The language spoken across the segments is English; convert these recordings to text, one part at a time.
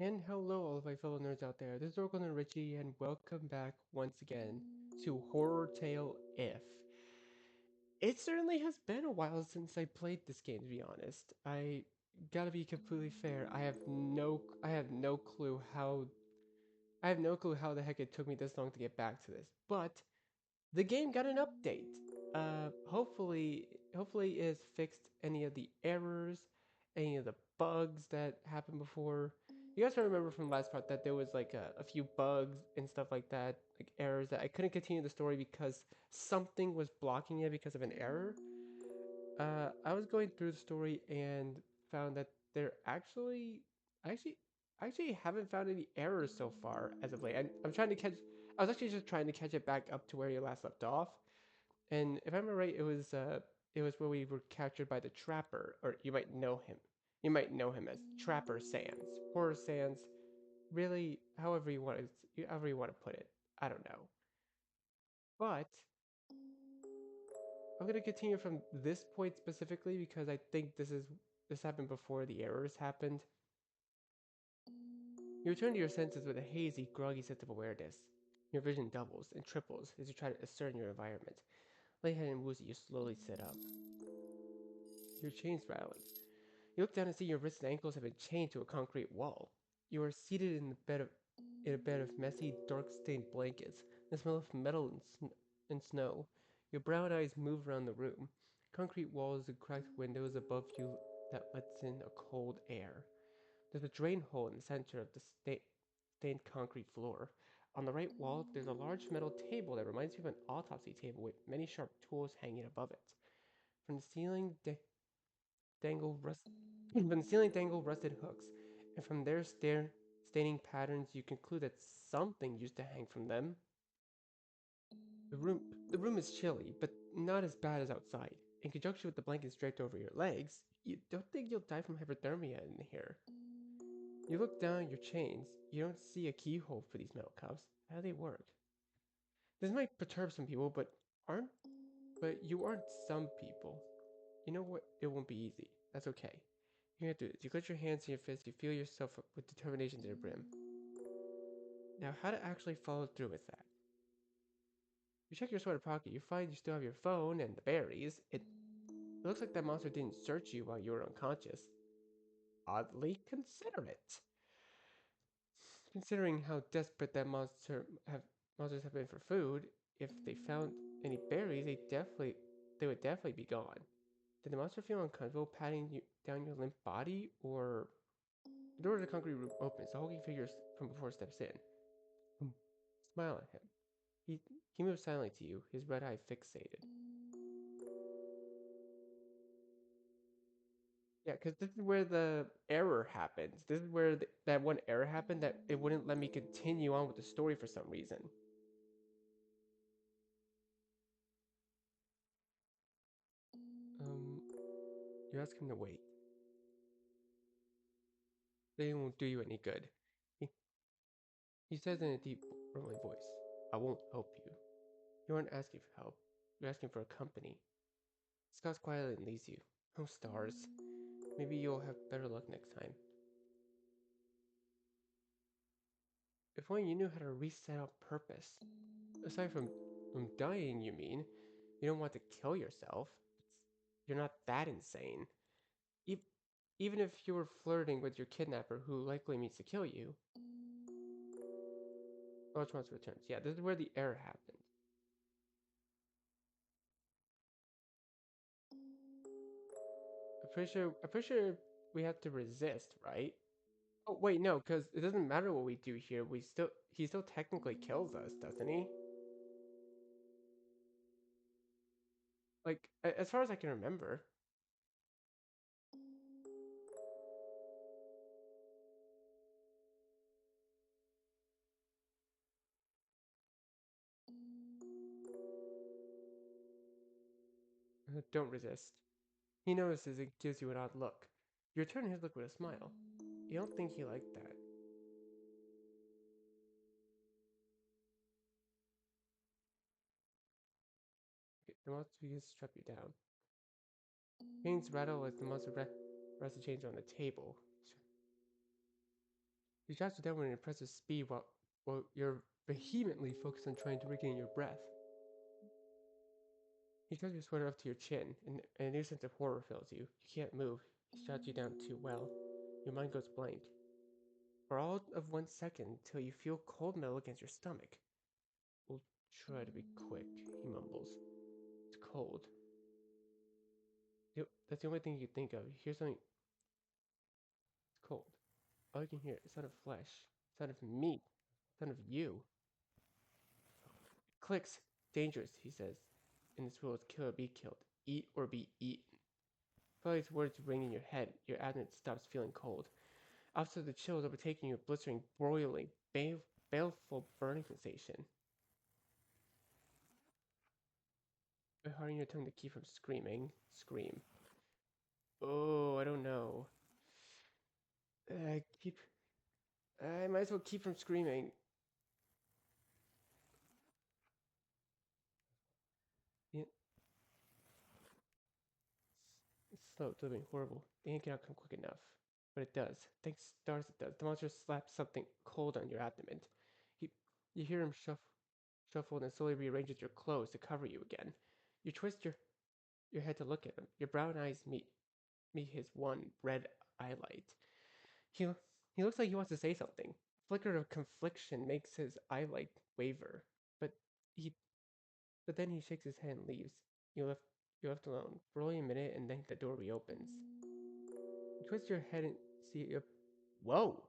And hello, all of my fellow nerds out there. This is Oracle and Richie, and welcome back once again to Horrortale If. It certainly has been a while since I played this game, to be honest. I gotta be completely fair. I have no clue how the heck it took me this long to get back to this. But the game got an update. Hopefully it has fixed any of the errors, any of the bugs that happened before. You guys remember from the last part that there was like a few bugs and stuff like that, like errors that I couldn't continue the story because something was blocking it because of an error. I was going through the story and found that there actually, actually haven't found any errors so far as of late. I'm trying to catch. I was actually just trying to catch it back up to where you last left off. And if I remember right, it was where we were captured by the Trapper, or you might know him. You might know him as Trapper Sans, Horror Sans. Really, however you want to put it. I don't know. But I'm gonna continue from this point specifically because I think this happened before the errors happened. You return to your senses with a hazy, groggy sense of awareness. Your vision doubles and triples as you try to discern your environment. Lightheaded and woozy, you slowly sit up. Your chains rattling. You look down and see your wrists and ankles have been chained to a concrete wall. You are seated in a bed of messy, dark-stained blankets. The smell of metal and snow. Your brown eyes move around the room. Concrete walls and cracked windows above you that lets in a cold air. There's a drain hole in the center of the stained concrete floor. On the right wall, there's a large metal table that reminds you of an autopsy table with many sharp tools hanging above it. From the ceiling, dangle rust from the ceiling dangle rusted hooks, and from their staining patterns you conclude that something used to hang from them. The room the room is chilly, but not as bad as outside. In conjunction with the blankets draped over your legs, you don't think you'll die from hypothermia in here. You look down at your chains. You don't see a keyhole for these metal cuffs. How do they work? This might perturb some people, aren't but you aren't some people. You know what? It won't be easy. That's okay. You're gonna do this. You clench your hands in your fists, you feel yourself up with determination to the brim. Now, how to actually follow through with that? You check your sweater pocket, you find you still have your phone and the berries. It looks like that monster didn't search you while you were unconscious. Oddly considerate. Considering how desperate monsters have been for food, if they found any berries, they would definitely be gone. Did the monster feel uncomfortable patting you down your limp body, or the door of the concrete room opens. The hulking figure from before steps in. Smile at him. He he moves silently to you, his red eye fixated. Yeah, because this is where the error happens. This is where that one error happened that it wouldn't let me continue on with the story for some reason. Um, you ask him to wait. They won't do you any good. He, he says in a deep, rumbling voice, I won't help you. You aren't asking for help. You're asking for a company. Scott's quietly and leaves you. Oh, stars. Maybe you'll have better luck next time. If only you knew how to reset on purpose. Aside from dying, you mean? You don't want to kill yourself. You're not that insane. E- Even if you were flirting with your kidnapper who likely means to kill you. Ultramonster returns. Yeah, this is where the error happened. I'm pretty sure we have to resist, right? Oh wait, no, because it doesn't matter what we do here. He still technically kills us, doesn't he? Like as far as I can remember. Don't resist. He notices and gives you an odd look. You return his look with a smile. You don't think he liked that. Okay, the monster begins to strap you down. Chains rattle as the monster rests the chains on the table. He drops you down at an impressive speed while you're vehemently focused on trying to regain your breath. He tugs your sweater up to your chin, and a new sense of horror fills you. You can't move. He shots you down too well. Your mind goes blank. For all of 1 second, till you feel cold metal against your stomach. We'll try to be quick, he mumbles. It's cold. That's the only thing you can think of. You hear something. It's cold. All you can hear is sound of flesh, sound of meat, sound of you. Clicks. Dangerous, he says. In this world, kill or be killed. Eat or be eaten. While these words ring in your head, your abdomen stops feeling cold. After the chills overtaking you, a blistering, broiling, baleful burning sensation. By hardening your tongue to keep from screaming, scream. Oh, I don't know. Keep. I might as well keep from screaming. Yeah, it's slow, delivering horrible. The ink cannot come quick enough. But it does. Thank stars it does. The monster slaps something cold on your abdomen. He, you hear him shuffle and then slowly rearranges your clothes to cover you again. You twist your head to look at him. Your brown eyes meet his one red eyelight. He, he looks like he wants to say something. A flicker of confliction makes his eyelight waver. But he But then he shakes his head and leaves. You're left alone for only a minute, and then the door reopens. You twist your head and see a whoa!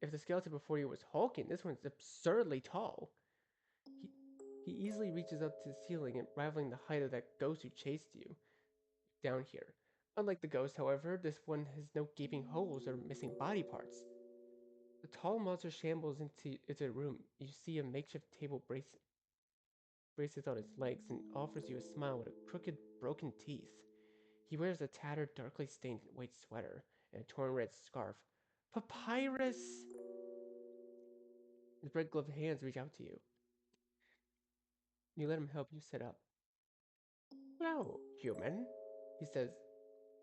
If the skeleton before you was hulking, this one's absurdly tall. He he easily reaches up to the ceiling and rivaling the height of that ghost who chased you down here. Unlike the ghost, however, this one has no gaping holes or missing body parts. The tall monster shambles into the room. You see a makeshift table braces on his legs and offers you a smile with a crooked, broken teeth. He wears a tattered, darkly stained white sweater and a torn red scarf. Papyrus! His red gloved hands reach out to you. You let him help you sit up. Hello, human, he says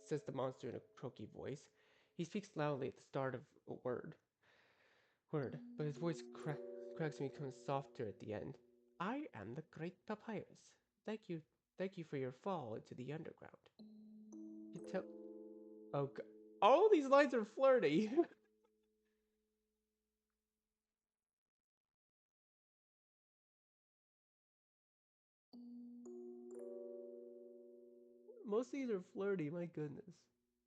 the monster in a croaky voice. He speaks loudly at the start of a but his voice cracks and becomes softer at the end. I am the great Papyrus. Thank you for your fall into the underground. You tell. Oh, God. All these lines are flirty. Most of these are flirty. My goodness.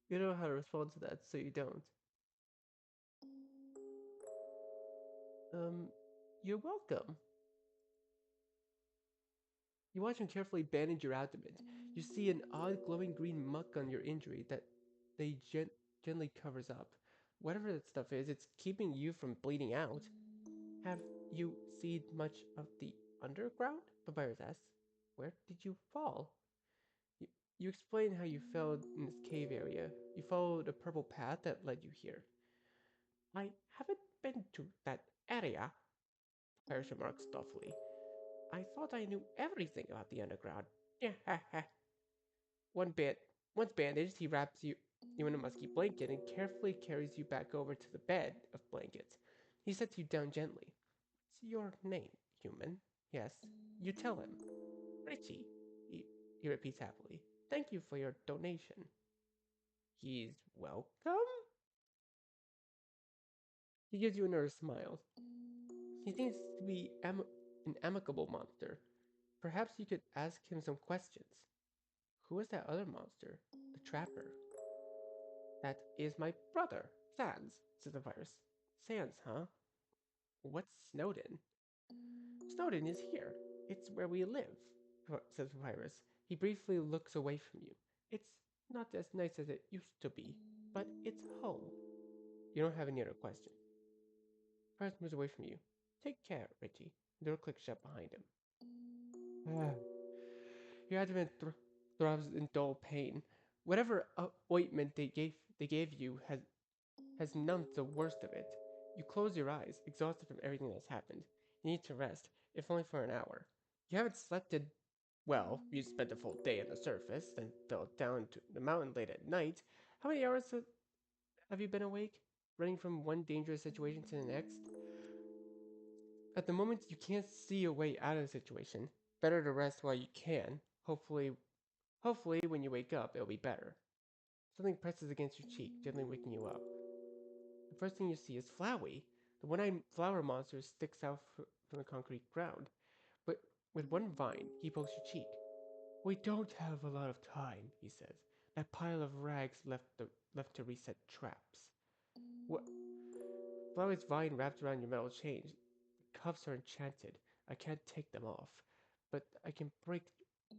You know how to respond to that, so you don't. Um, you're welcome. You watch him carefully bandage your abdomen. You see an odd glowing green muck on your injury that they gently covers up. Whatever that stuff is, it's keeping you from bleeding out. Have you seen much of the underground? Papyrus asks. Where did you fall? You, you explain how you fell in this cave area. You followed a purple path that led you here. I haven't been to that area, Papyrus remarks thoughtfully. I thought I knew everything about the underground. Yeah, ha ha. One bit. Once bandaged, he wraps you in a musky blanket and carefully carries you back over to the bed of blankets. He sets you down gently. What's your name, human? Yes. You tell him. Richie, he repeats happily. Thank you for your donation. He's welcome? He gives you another smile. He seems to be an amicable monster. Perhaps you could ask him some questions. Who is that other monster? The trapper. That is my brother, Sans, says the virus. Sans, huh? What's Snowden? Snowden is here. It's where we live, says the virus. He briefly looks away from you. It's not as nice as it used to be, but it's home. You don't have any other question. Virus moves away from you. Take care, Richie. The door clicks shut behind him. Your abdomen throbs in dull pain. Whatever ointment they gave you has numbed the worst of it. You close your eyes, exhausted from everything that's happened. You need to rest, if only for an hour. You haven't slept in. Well, you spent a full day on the surface, then fell down to the mountain late at night. How many hours have you been awake? running from one dangerous situation to the next. At the moment, you can't see a way out of the situation. Better to rest while you can. Hopefully, when you wake up, it'll be better. Something presses against your cheek, gently waking you up. The first thing you see is Flowey. The one-eyed flower monster sticks out from the concrete ground. But with one vine, he pokes your cheek. We don't have a lot of time, he says. That pile of rags left to reset traps. What? Flowey's vine wraps around your metal chains. The cuffs are enchanted. I can't take them off, but I can break.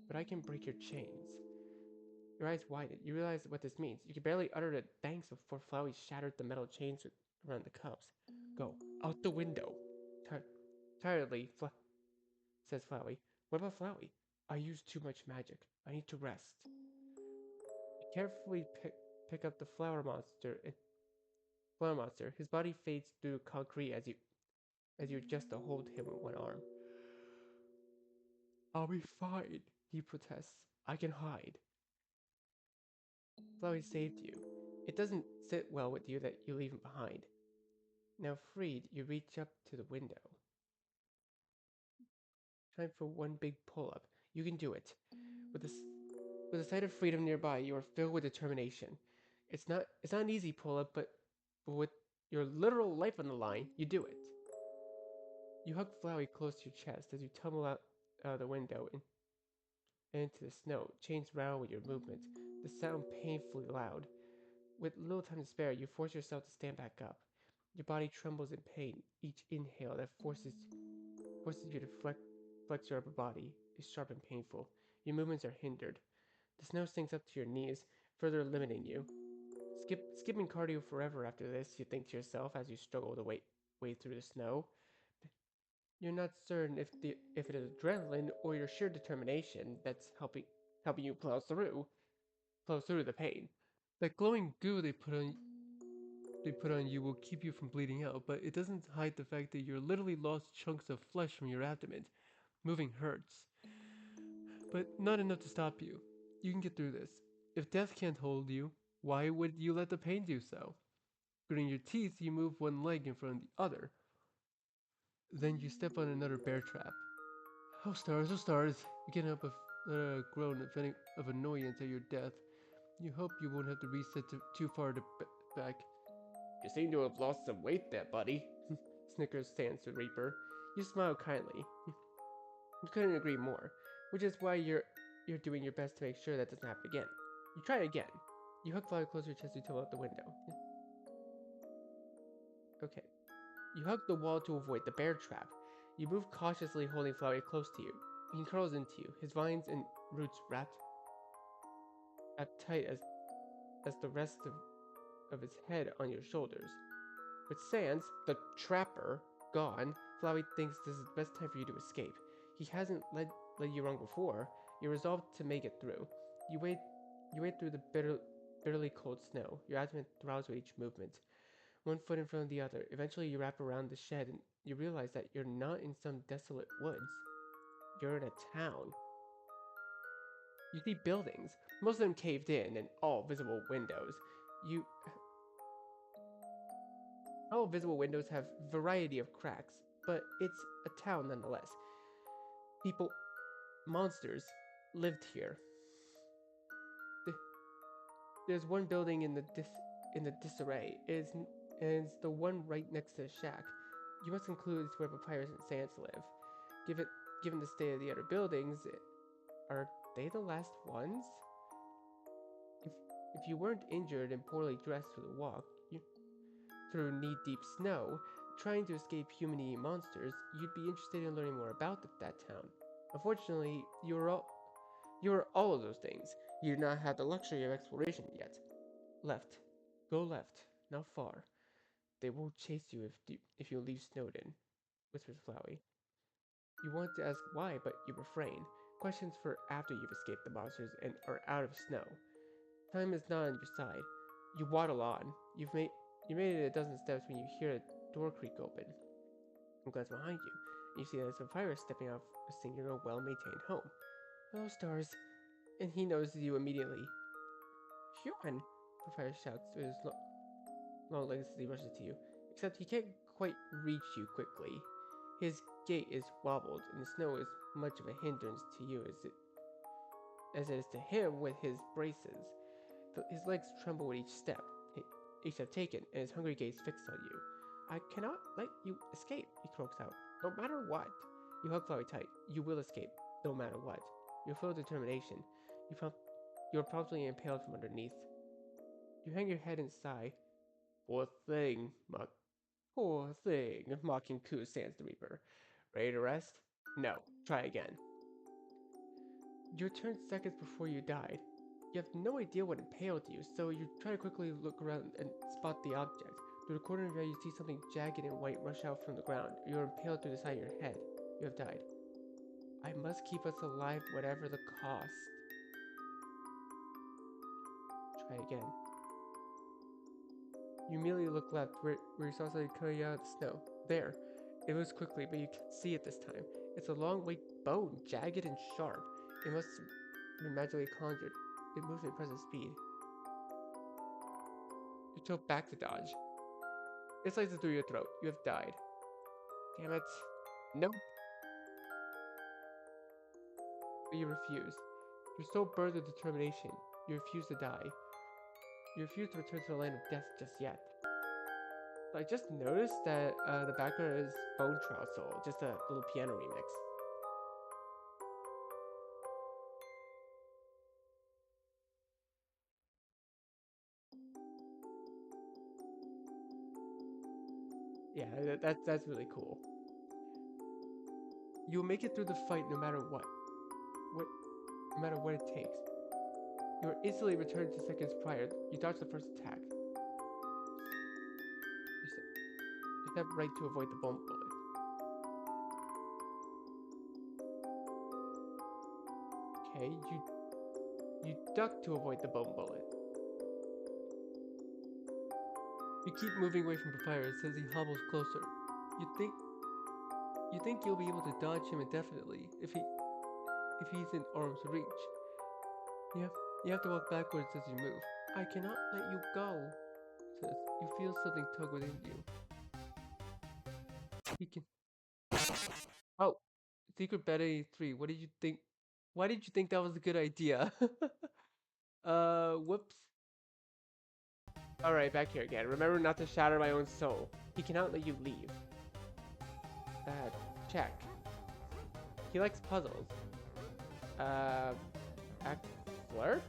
But I can break your chains. Your eyes widen. You realize what this means. You can barely utter the thanks before Flowey shattered the metal chains around the cuffs. Go out the window. Tiredly, says Flowey. What about Flowey? I used too much magic. I need to rest. You carefully pick up the flower monster. His body fades through concrete as you adjust to hold him with one arm. I'll be fine, he protests. I can hide. Flowey saved you. It doesn't sit well with you that you leave him behind. Now freed, you reach up to the window. Time for one big pull-up. You can do it. With the sight of freedom nearby, you are filled with determination. It's not an easy pull-up, but with your literal life on the line, you do it. You hug Flowey close to your chest as you tumble out the window and into the snow. Chains rattle with your movement, the sound painfully loud. With little time to spare, you force yourself to stand back up. Your body trembles in pain. Each inhale that forces you to flex your upper body is sharp and painful. Your movements are hindered. The snow sinks up to your knees, further limiting you. Skipping cardio forever after this, you think to yourself as you struggle to wade through the snow. You're not certain if it is adrenaline or your sheer determination that's helping you plow through the pain. That glowing goo they put on you will keep you from bleeding out, but it doesn't hide the fact that you're literally lost chunks of flesh from your abdomen. Moving hurts, but not enough to stop you. You can get through this. If death can't hold you, why would you let the pain do so? Gritting your teeth, you move one leg in front of the other. Then you step on another bear trap. Oh stars, oh stars! You can't help but groan of annoyance at your death. You hope you won't have to reset too far back. You seem to have lost some weight there, buddy, snickers Sans the Reaper. You smile kindly. You couldn't agree more, which is why you're doing your best to make sure that doesn't happen again. You try again. You hug Flowey closer to your chest and out the window. Okay. You hug the wall to avoid the bear trap. You move cautiously, holding Flowey close to you. He curls into you, his vines and roots wrapped tight as the rest of his head on your shoulders. With Sans, the trapper, gone, Flowey thinks this is the best time for you to escape. He hasn't led you wrong before. You're resolved to make it through. You wade through the bitterly cold snow. Your abdomen throbs with each movement. One foot in front of the other. Eventually, you wrap around the shed and you realize that you're not in some desolate woods. You're in a town. You see buildings, most of them caved in and all visible windows. All visible windows have variety of cracks, but it's a town nonetheless. People, monsters, lived here. There's one building in the disarray. It's the one right next to the shack. You must conclude it's where Papyrus and Sans live. Given the state of the other buildings, are they the last ones? If you weren't injured and poorly dressed for the walk, through knee-deep snow, trying to escape human-eating monsters, you'd be interested in learning more about that town. Unfortunately, you are all of those things. You do not have the luxury of exploration yet. Left. Go left. Not far. They won't chase you if you leave Snowden, whispers Flowey. You want to ask why, but you refrain. Questions for after you've escaped the monsters and are out of snow. Time is not on your side. You waddle on. You made it a dozen steps when you hear a door creak open. You glance behind you, and you see that it's Papyrus stepping out of a singular, well-maintained home. Hello, stars. And he notices you immediately. Human! Papyrus shouts with his long legs as he rushes to you. Except he can't quite reach you quickly. His gait is wobbled, and the snow is much of a hindrance to you as it is to him with his braces. His legs tremble with each step taken, and his hungry gaze fixed on you. I cannot let you escape, he croaks out. No matter what. You hug Flowey tight. You will escape, no matter what. You're full of determination. You are promptly impaled from underneath. You hang your head and sigh. Poor thing, mocking Koo stands the Reaper. Ready to rest? No. Try again. You returned seconds before you died. You have no idea what impaled you, so you try to quickly look around and spot the object. Through the corner of your eye, you see something jagged and white rush out from the ground. You are impaled through the side of your head. You have died. I must keep us alive, whatever the cost. Try again. You immediately look left, where you saw something coming out of the snow. There. It moves quickly, but you can't see it this time. It's a long white bone, jagged and sharp. It must have been magically conjured. It moves at impressive speed. You tilt back to dodge. It slices through your throat. You have died. Damn it. Nope. But you refuse. You're so burned with determination. You refuse to die. You refuse to return to the land of death just yet. I just noticed that the background is Bone Trousel, just a little piano remix. Yeah, that's really cool. You'll make it through the fight no matter what. No matter what it takes. You are instantly returned to seconds prior. You dodge the first attack. You step right to avoid the bone bullet. Okay, you duck to avoid the bone bullet. You keep moving away from Papyrus as he hobbles closer. You think you'll be able to dodge him indefinitely if he's in arm's reach. You have to walk backwards as you move. I cannot let you go, says. You feel something tug within you. He can. Oh, Secret Beta 3. What did you think? Why did you think that was a good idea? Whoops. Alright, back here again. Remember not to shatter my own soul. He cannot let you leave. Check. He likes puzzles. Flirt?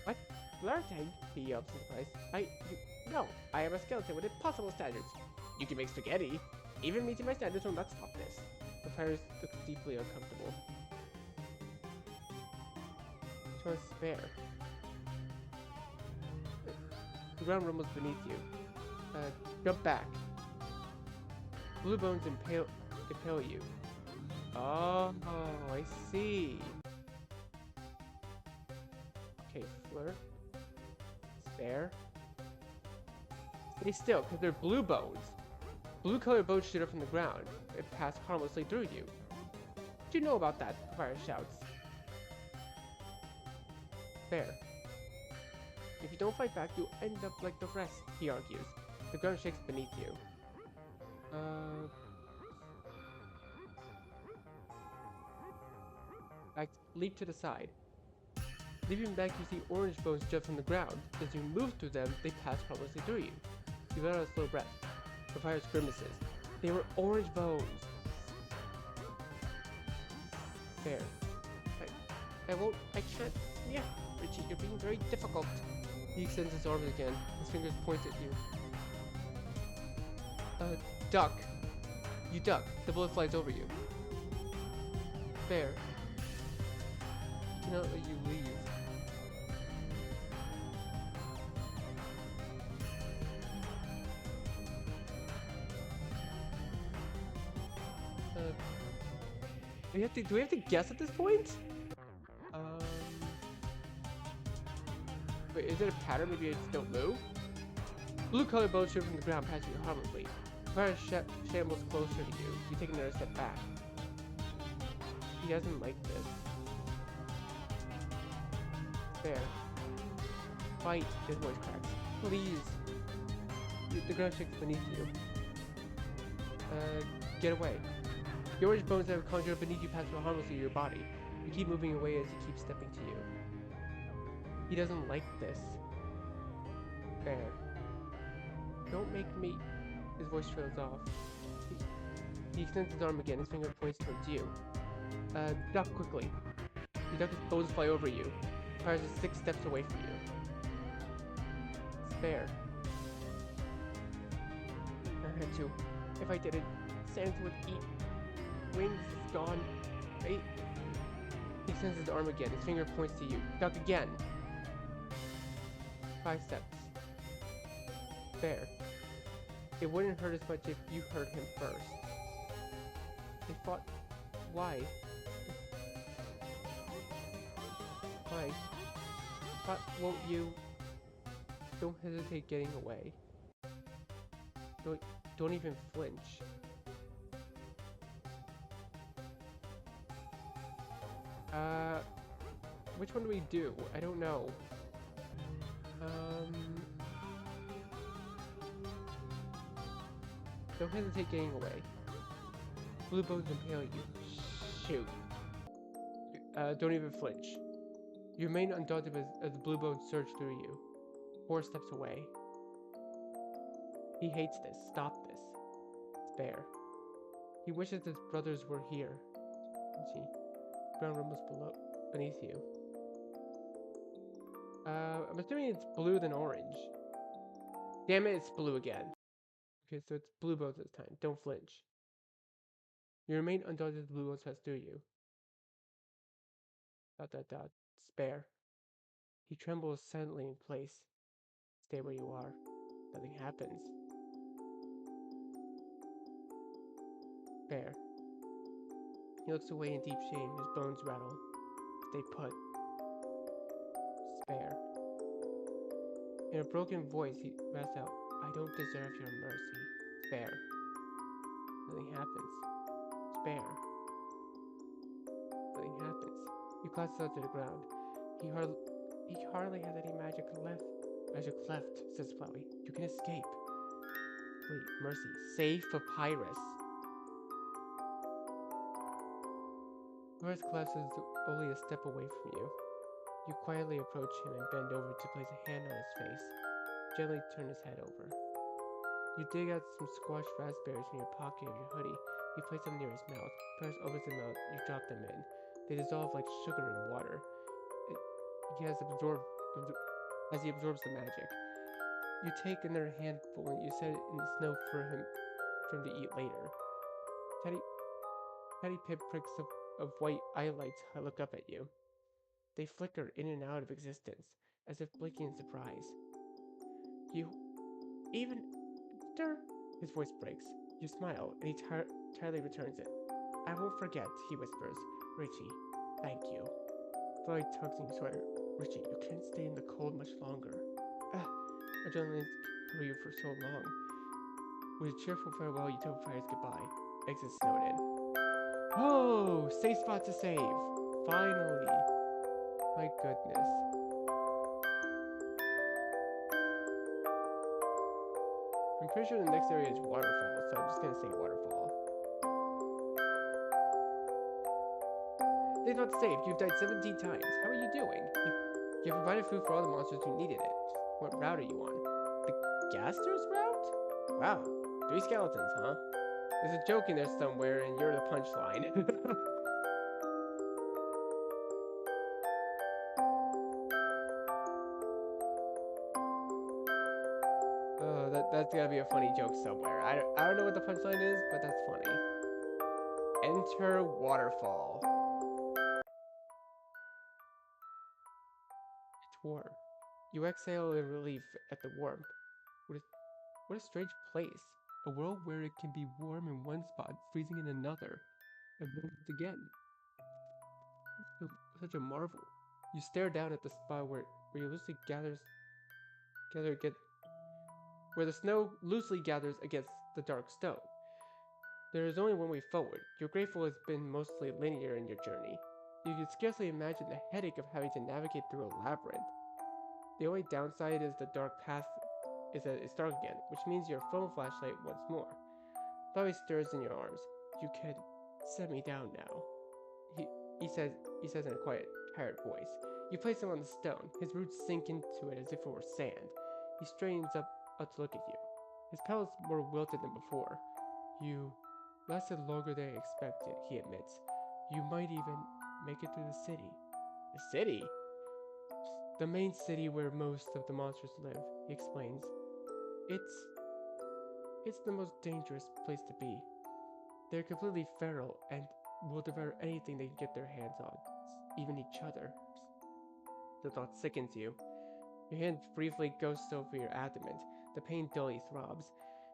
What? Flirting? He yells in surprise. No, I am a skeleton with impossible standards. You can make spaghetti. Even meeting my standards will not stop this. The pirates look deeply uncomfortable. Show us spare. The ground rumbles beneath you. Jump back. Blue bones impale you. Oh, I see. Okay, flirt. Spare. Stay still, because they're blue bones. Blue colored bones shoot up from the ground. It passed harmlessly through you. What do you know about that? Fire shouts. Spare. If you don't fight back, you'll end up like the rest, he argues. The ground shakes beneath you. Leap to the side. Leaping back, you see orange bones jut from the ground. As you move through them, they pass harmlessly through you. You let out a slow breath. The fire's grimaces. They were orange bones. There. I can't. Yeah, Richie, you're being very difficult. He extends his arms again. His fingers point at you. Duck. You duck. The bullet flies over you. Bear. He cannot let you leave. Do we have to guess at this point? Wait, is it a pattern? Maybe I just don't move? Blue colored bones shoot from the ground, passing you harmlessly. Fire shambles closer to you. You take another step back. He doesn't like this. There. Fight, his voice cracks. Please. The ground shakes beneath you. Get away. The orange bones that have conjured up beneath you pass harmlessly to your body. You keep moving away as he keeps stepping to you. He doesn't like this. Fair. Don't make me... His voice trails off. He extends his arm again, his finger points towards you. Duck quickly. You duck, his bones fly over you. He fires 6 steps away from you. Spare. I had to. If I didn't, Sans would eat. Wings is gone. He extends his arm again, his finger points to you. Duck again. 5 steps. Fair. It wouldn't hurt as much if you hurt him first. They fought. Why? Why? But won't you? Don't hesitate getting away. Don't even flinch. Which one do we do? I don't know. Don't hesitate getting away. Blue bones impale you. Shoot. Don't even flinch. You remain undaunted as the blue bones surge through you. 4 steps away. He hates this. Stop this. Spare. He wishes his brothers were here. See. Ground rumbles beneath you. I'm assuming it's blue than orange. Damn it, it's blue again. Okay, so it's blue bones this time. Don't flinch. You remain undaunted as the blue bones pass through you. ... Spare. He trembles silently in place. Stay where you are. Nothing happens. Spare. He looks away in deep shame. His bones rattle. Stay put. Spare. In a broken voice, he raps out, I don't deserve your mercy. Spare. Nothing happens. Spare. Nothing happens. You collapse out to the ground. He hardly has any magic left. Magic left, says Flowey. You can escape. Wait, mercy. Save Papyrus. Papyrus collapses only a step away from you. You quietly approach him and bend over to place a hand on his face. Gently turn his head over. You dig out some squashed raspberries from your pocket of your hoodie. You place them near his mouth. Papyrus opens his mouth. You drop them in. They dissolve like sugar in water. As he absorbs the magic. You take another handful and you set it in the snow for him to eat later. Tiny pinpricks of white eyelights look up at you. They flicker in and out of existence, as if blinking in surprise. You... even... Stir? His voice breaks. You smile, and he entirely returns it. I won't forget, he whispers. Richie, thank you. Floyd tugs in your sweater. Richie, you can't stay in the cold much longer. Adrenaline cover you for so long. With a cheerful farewell, you tell Papyrus goodbye. Exit Snowden. Oh! Safe spot to save! Finally! My goodness. I'm pretty sure the next area is waterfall, so I'm just gonna say waterfall. Safe spot to save. You've died 17 times. How are you doing? You provided food for all the monsters who needed it. What route are you on? The Gaster's route? Wow. 3 skeletons, huh? There's a joke in there somewhere, and you're the punchline. Oh, that's gotta be a funny joke somewhere. I don't know what the punchline is, but that's funny. Enter waterfall. It's warm. You exhale in relief at the warmth. What a strange place. A world where it can be warm in one spot, freezing in another, and then again. Such a marvel. You stare down at the spot where the snow loosely gathers against the dark stone. There is only one way forward. You're grateful it's been mostly linear in your journey. You can scarcely imagine the headache of having to navigate through a labyrinth. The only downside is the dark path It's dark again, which means your phone flashlight once more. Chloe stirs in your arms. You can set me down now. He, he says he says in a quiet, tired voice. You place him on the stone. His roots sink into it as if it were sand. He straightens up to look at you. His petals more wilted than before. You lasted longer than I expected, he admits. You might even make it through the city. The city? The main city where most of the monsters live, he explains. It's it's the most dangerous place to be. They're completely feral and will devour anything they can get their hands on, even each other. The thought sickens you. Your hand briefly goes over your abdomen. The pain dully throbs.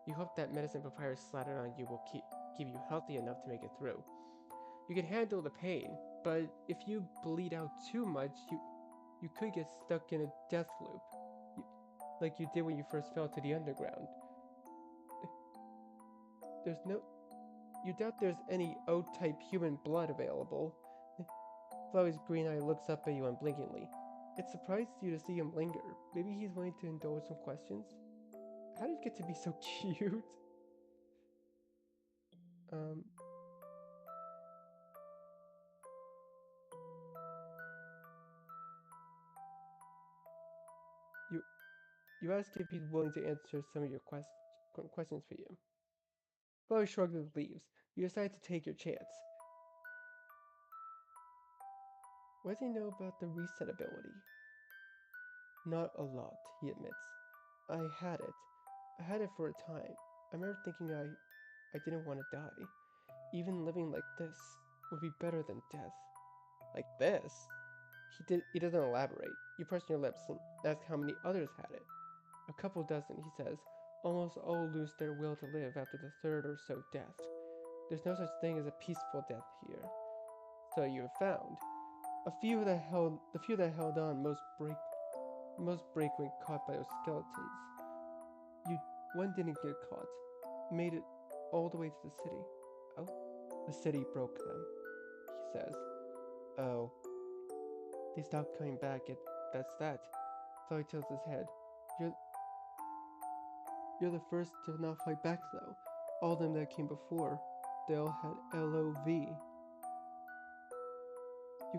You hope that medicine papyrus slattered on you will keep you healthy enough to make it through. You can handle the pain, but if you bleed out too much, you could get stuck in a death loop, you, like you did when you first fell to the underground. There's no... You doubt there's any O-type human blood available. Chloe's green eye looks up at you unblinkingly. It surprises you to see him linger. Maybe he's wanting to indulge some questions? How did you get to be so cute? Um... You, you ask if he's willing to answer some of your questions for you. Chloe shrugs and leaves. You decide to take your chance. What do you know about the reset ability? Not a lot, he admits. I had it. I had it for a time. I remember thinking I didn't want to die. Even living like this would be better than death. Like this? He doesn't elaborate. You press your lips and ask how many others had it. A couple dozen, he says. Almost all lose their will to live after the third or so death. There's no such thing as a peaceful death here. So you have found. The few that held on most break when caught by those skeletons. You One didn't get caught. Made it all the way to the city. Oh? The city broke them, he says. Oh. They stopped coming back, that's that. Chloe tilts his head. You're you're the first to not fight back though. All of them that came before, they all had LOV. You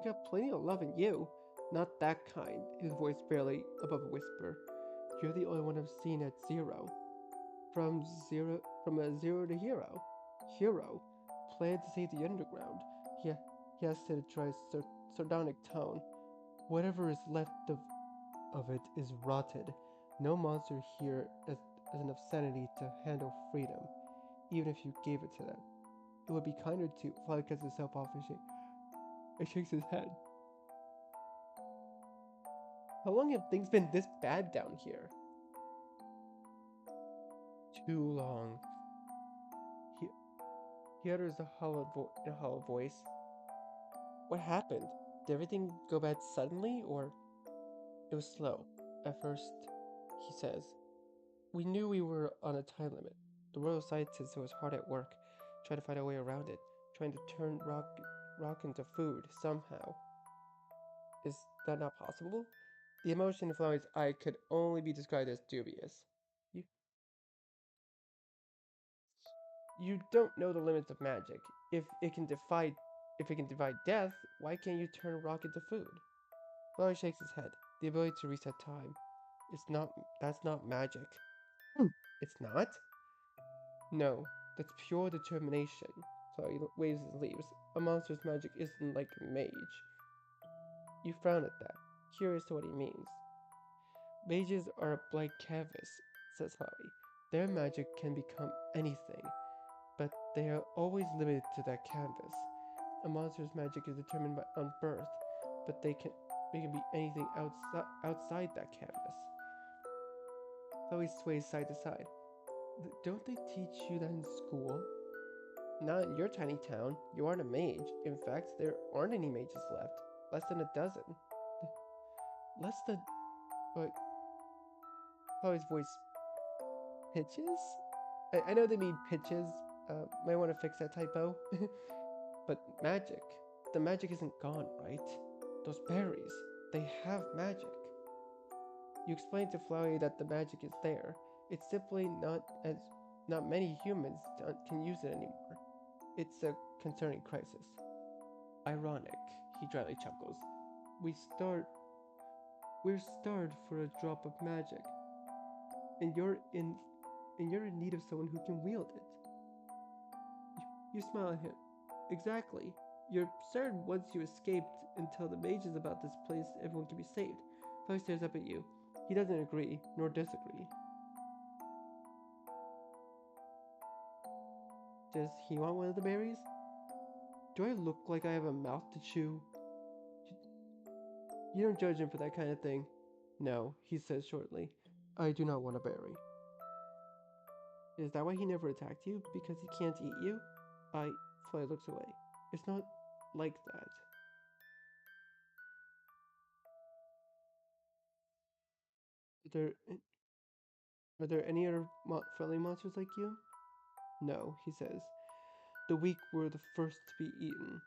got plenty of love in you. Not that kind, his voice barely above a whisper. You're the only one I've seen at zero. From a zero to hero. Hero. Planned to save the underground. He has said a dry, sardonic tone. Whatever is left of it is rotted. No monster here has enough sanity to handle freedom, even if you gave it to them. It would be kinder to Fly cuts himself off and shakes his head. How long have things been this bad down here? Too long. He, he utters in a hollow voice. What happened? Did everything go bad suddenly, or... It was slow. At first, he says. We knew we were on a time limit. The royal scientist was hard at work, trying to find a way around it, trying to turn rock into food, somehow. Is that not possible? The emotion in Flowey's eye could only be described as dubious. You, you don't know the limits of magic. If it can defy death, why can't you turn rock into food? Flowey shakes his head. The ability to reset time. That's not magic. It's not? No, that's pure determination. So he waves his leaves. A monster's magic isn't like a mage. You frown at that, curious to what he means. Mages are a blank canvas, says Harvey. Their magic can become anything, but they are always limited to that canvas. A monster's magic is determined on birth, but they can be anything outside that canvas. Chloe sways side to side. Don't they teach you that in school? Not in your tiny town. You aren't a mage. In fact, there aren't any mages left. Less than a dozen. Less than... But... Chloe's voice pitches? I know they mean pitches. Might want to fix that typo. But magic. The magic isn't gone, right? Those berries. They have magic. You explain to Flowey that the magic is there. It's simply not many humans can use it anymore. It's a concerning crisis. Ironic, he dryly chuckles. We start we're starved for a drop of magic, and you're in need of someone who can wield it. You smile at him. Exactly. You're certain once you escaped and tell the mages about this place, everyone can be saved. Fly stares up at you. He doesn't agree, nor disagree. Does he want one of the berries? Do I look like I have a mouth to chew? You don't judge him for that kind of thing. No, he says shortly. I do not want a berry. Is that why he never attacked you? Because he can't eat you? Fly looks away. It's not like that. There, are there any other friendly monsters like you? No, he says. The weak were the first to be eaten.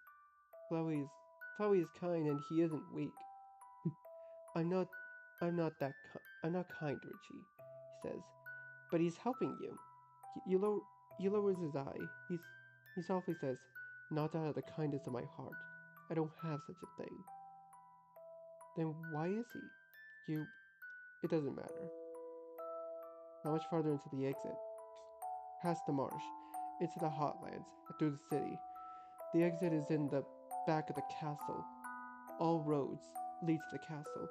Flowey is kind and he isn't weak. I'm not, I'm not kind, Richie, he says. But he's helping you. He lowers his eye. He softly says, not out of the kindness of my heart. I don't have such a thing. Then why is he? It doesn't matter. Not much farther into the exit. Past the marsh, into the hotlands, and through the city. The exit is in the back of the castle. All roads lead to the castle.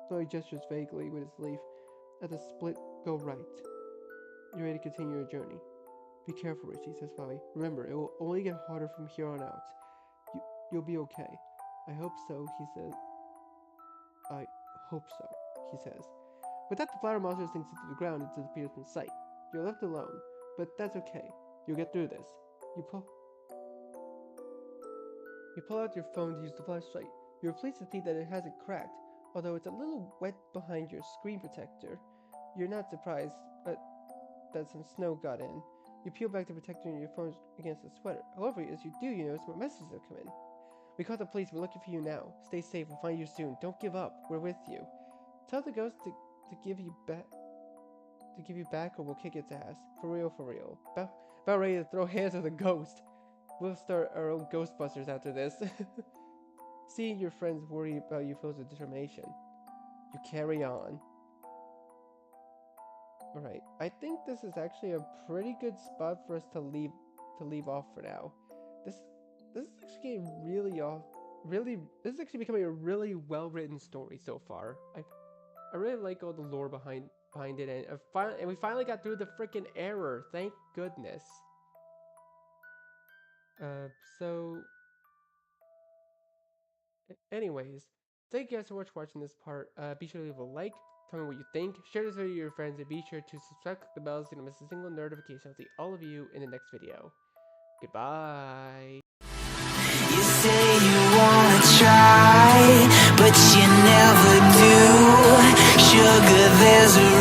So he gestures vaguely with his leaf. At the split, go right. You're ready to continue your journey. Be careful, Richie, says Flowey. Remember, it will only get harder from here on out. You'll be okay. I hope so, he says. I hope so, he says. With that, the flower monster sinks into the ground and disappears from sight. You're left alone, but that's okay. You'll get through this. You pull out your phone to use the flashlight. You're pleased to see that it hasn't cracked, although it's a little wet behind your screen protector. You're not surprised that some snow got in. You peel back the protector and your phone against the sweater. However, as you do, you notice more messages have come in. We called the police. We're looking for you now. Stay safe. We'll find you soon. Don't give up. We're with you. Tell the ghost to give you back or we'll kick its ass. For real, for real. About ready to throw hands at the ghost. We'll start our own Ghostbusters after this. Seeing your friends worry about you fills with determination. You carry on. Alright, I think this is actually a pretty good spot for us to leave off for now. This is actually getting this is actually becoming a really well written story so far. I really like all the lore behind it, and we finally got through the freaking error. Thank goodness. So anyways, thank you guys so much for watching this part. Be sure to leave a like, tell me what you think, share this video with your friends, and be sure to subscribe, click the bell so you don't miss a single notification. I'll see all of you in the next video. Goodbye. You say you wanna try, but you never do. Sugar, there's a